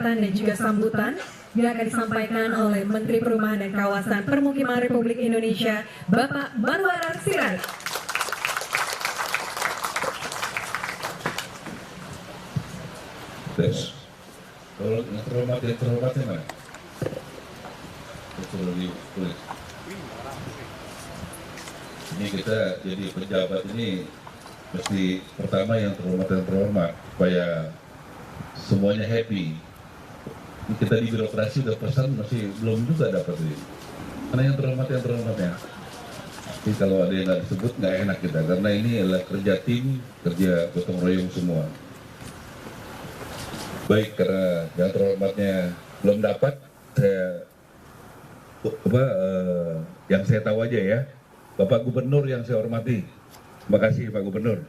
penghormatan dan juga sambutan yang akan disampaikan oleh Menteri Perumahan dan Kawasan Permukiman Republik Indonesia, Bapak Marwarar Sirait. Tes. Kalau yang terhormatnya mana? Tulis. Ini kita jadi pejabat ini mesti pertama yang terhormat supaya semuanya happy. Ini kita di birokrasi udah pesan masih belum juga dapat ini. Mana yang terhormatnya. Tapi kalau ada yang nggak disebut nggak enak kita karena ini adalah kerja tim, kerja gotong royong semua. Baik, karena yang terhormatnya belum dapat, yang saya tahu aja ya, Bapak Gubernur yang saya hormati. Terima kasih Pak Gubernur.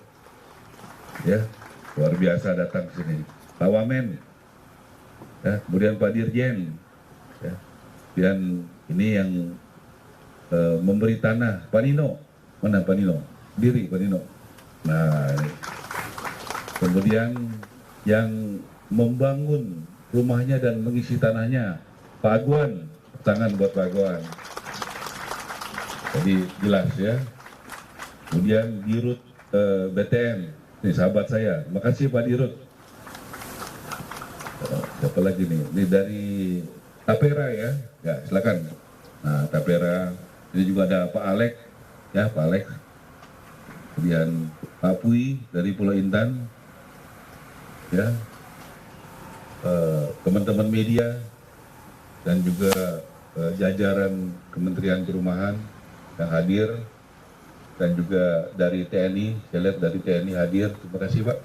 Ya, luar biasa datang ke sini. Pak Wamen, ya, kemudian Pak Dirjen, ya, dan ini yang memberi tanah, Pak Nino. Mana Pak Nino? Diri Pak Nino. Nah, ini. Kemudian yang membangun rumahnya dan mengisi tanahnya, Pak Agwan. Tangan buat Pak Agwan. Jadi jelas ya. Kemudian Dirut BTN, ini sahabat saya. Terima kasih Pak Dirut. Siapa lagi nih? Ini dari Tapera ya. Ya silakan. Nah Tapera. Ini juga ada Pak Alek, ya Pak Alek. Kemudian Pak Pui dari Pulau Intan. Ya. Teman-teman media dan juga jajaran Kementerian Perumahan yang hadir dan juga dari TNI, saya lihat dari TNI hadir. Terima kasih Pak.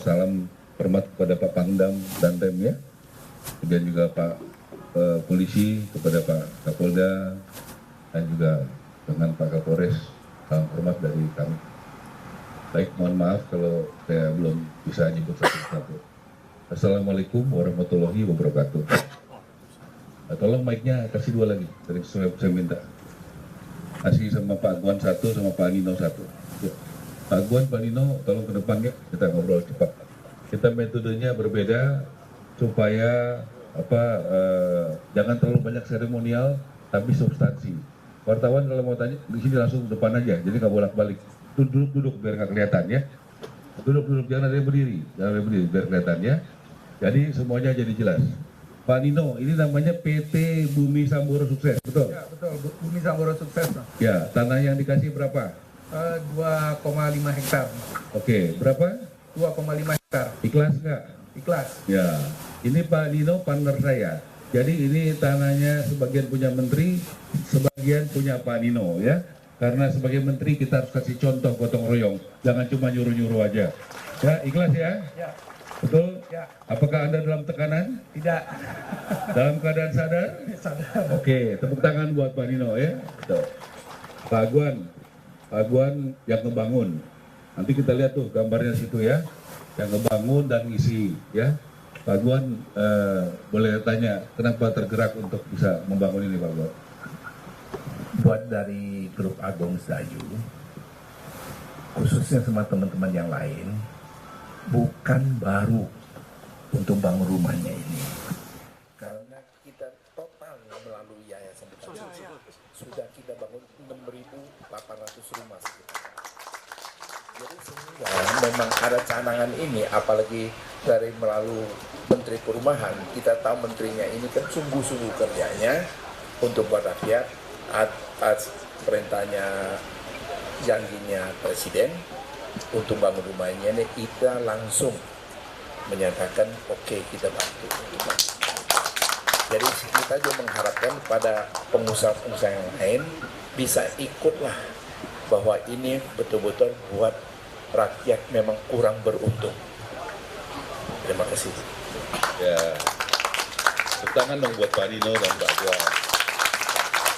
Salam hormat kepada Pak Pangdam dan Tem ya. Kemudian juga Pak Polisi, kepada Pak Kapolda dan juga dengan Pak Kapolres. Salam hormat dari kami. Baik, mohon maaf kalau saya belum bisa nyebut satu-satu. Assalamualaikum warahmatullahi wabarakatuh. Tolong mic-nya kasih 2 lagi, dari saya minta. Kasih sama Pak Agwan 1, sama Pak Nino 1. Ya. Pak Agwan, Pak Nino, tolong ke depan ya, kita ngobrol cepat. Kita metodenya berbeda supaya jangan terlalu banyak seremonial, tapi substansi. Wartawan kalau mau tanya di sini langsung depan aja, jadi nggak bolak-balik. Duduk biar nggak kelihatan ya. Duduk, jangan ada yang berdiri, biar kelihatan ya. Jadi semuanya jadi jelas. Pak Nino, ini namanya PT Bumi Samboro Sukses, betul? Ya, betul. Bumi Samboro Sukses. Ya, tanah yang dikasih berapa? 2,5 hektar. Oke, berapa? 2,5 hektar. Ikhlas nggak? Ikhlas. Ya, ini Pak Nino partner saya. Jadi ini tanahnya sebagian punya menteri, sebagian punya Pak Nino ya. Karena sebagai menteri kita harus kasih contoh gotong royong, jangan cuma nyuruh-nyuruh aja. Ya, ikhlas ya? Ya. Betul? Ya. Apakah Anda dalam tekanan? Tidak. Dalam keadaan sadar? Sadar. Oke, tepuk tangan buat Pak Nino ya. Betul. Pak Agwan yang ngebangun. Nanti kita lihat tuh gambarnya situ ya. Yang ngebangun dan ngisi ya. Pak Agwan boleh tanya kenapa tergerak untuk bisa membangun ini Pak Agwan? Buat dari grup Agung Sedayu, khususnya sama teman-teman yang lain, bukan baru untuk bangun rumahnya ini. Karena kita total melalui yayasan kita sudah kita bangun 6.800 rumah. Jadi sehingga memang ada canangan ini, apalagi dari melalui Menteri Perumahan, kita tahu menterinya ini kan sungguh-sungguh kerjanya untuk buat rakyat atas perintahnya, janjinya Presiden untuk bangun rumahnya ini, kita langsung menyatakan oke, kita bantu. Jadi kita juga mengharapkan pada pengusaha-pengusaha yang lain bisa ikutlah bahwa ini betul-betul buat rakyat memang kurang beruntung. Terima kasih. Ya, tepuk tangan dong buat Pak Nino dan Pak Agwan.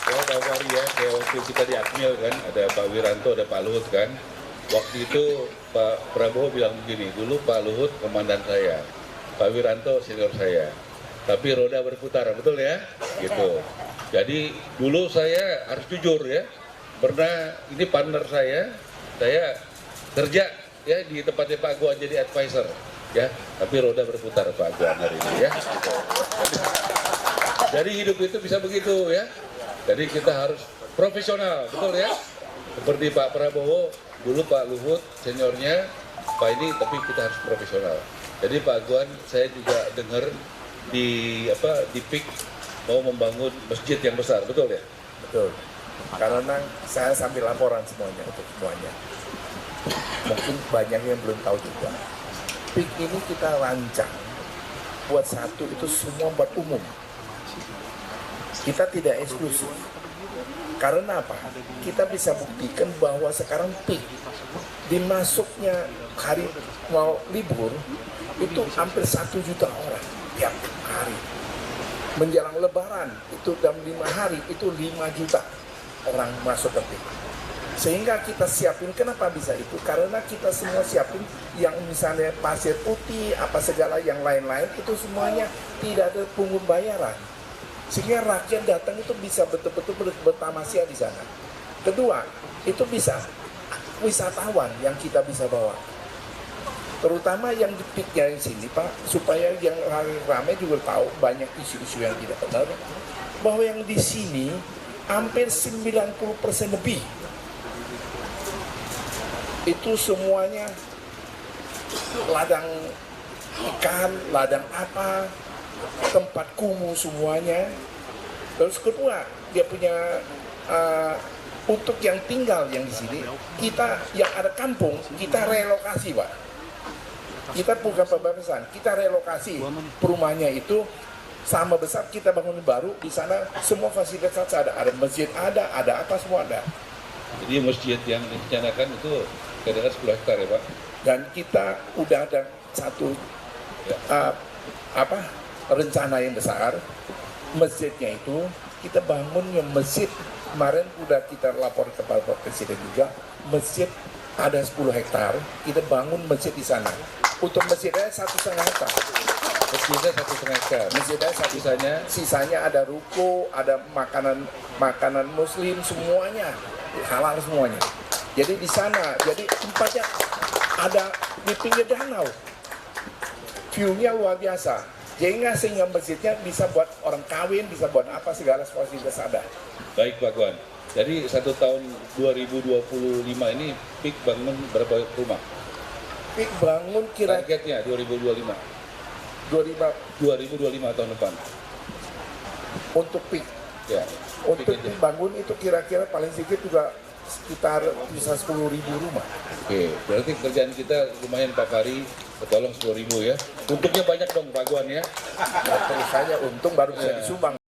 Ya, Pak Wari ya, kayak waktu kita di Akmil kan, ada Pak Wiranto, ada Pak Luhut kan. Waktu itu Pak Prabowo bilang begini, dulu Pak Luhut komandan saya, Pak Wiranto senior saya. Tapi roda berputar, betul ya? Gitu. Jadi dulu saya harus jujur ya, pernah ini partner saya kerja ya di tempatnya Pak Agwan jadi advisor ya, tapi roda berputar Pak Agwan hari ini ya. Gitu. Jadi hidup itu bisa begitu ya. Jadi kita harus profesional, betul ya. Seperti Pak Prabowo, dulu Pak Luhut seniornya, Pak ini, tapi kita harus profesional. Jadi Pak Aguan, saya juga dengar di PIK mau membangun masjid yang besar, betul ya? Betul. Karena saya sambil laporan semuanya untuk semuanya. Mungkin banyak yang belum tahu juga. PIK ini kita rancang buat satu itu semua buat umum. Kita tidak eksklusif. Karena apa? Kita bisa buktikan bahwa sekarang PIK dimasuknya hari mau libur itu hampir 1 juta orang tiap hari. Menjelang Lebaran itu dalam 5 hari itu 5 juta orang masuk ke PIK. Sehingga kita siapin, kenapa bisa itu? Karena kita semua siapin yang misalnya pasir putih, apa segala yang lain-lain itu semuanya tidak ada pungut bayaran. Sehingga rakyat datang itu bisa betul-betul bertamasya di sana. Kedua, itu bisa wisatawan yang kita bisa bawa. Terutama yang di PIK-nya di sini Pak, supaya yang ramai juga tahu banyak isu-isu yang tidak benar. Bahwa yang di sini hampir 90% lebih itu semuanya ladang ikan, ladang apa, tempat kumuh semuanya. Terus kedua, dia punya untuk yang tinggal yang di sini, kita yang ada kampung, kita relokasi Pak. Kita bukan pembebasan, kita relokasi perumahannya itu sama besar, kita bangun baru di sana semua fasilitas ada masjid ada apa semua ada. Jadi masjid yang direncanakan itu kira-kira 10 hektar ya Pak? Dan kita udah ada satu rencana yang besar. Masjidnya itu kita bangun yang masjid kemarin udah kita lapor ke Bapak Presiden juga, masjid ada 10 hektar, kita bangun masjid di sana. Untuk masjidnya 1,5 hektar. Masjidnya 1,5 hektar. Masjidnya sisanya ada ruko, ada makanan muslim semuanya halal semuanya. Jadi di sana, jadi tempatnya ada di pinggir danau, view-nya luar biasa. Sehingga masjidnya bisa buat orang kawin, bisa buat apa segala fasilitas ada. Baik Pak Guan. Jadi 1 tahun 2025 ini PIK bangun berapa rumah? PIK bangun kira Targetnya 2025. 2025 tahun depan. Untuk PIK. Ya. Untuk PIK aja. bangun itu kira-kira paling sedikit juga sekitar bisa 10.000 rumah. Oke, berarti kerjaan kita lumayan Pak Hari, ketolong 10.000 ya. Untuknya banyak dong Pak Guan ya. Nah, terus saja untung baru bisa Ya. disumbang.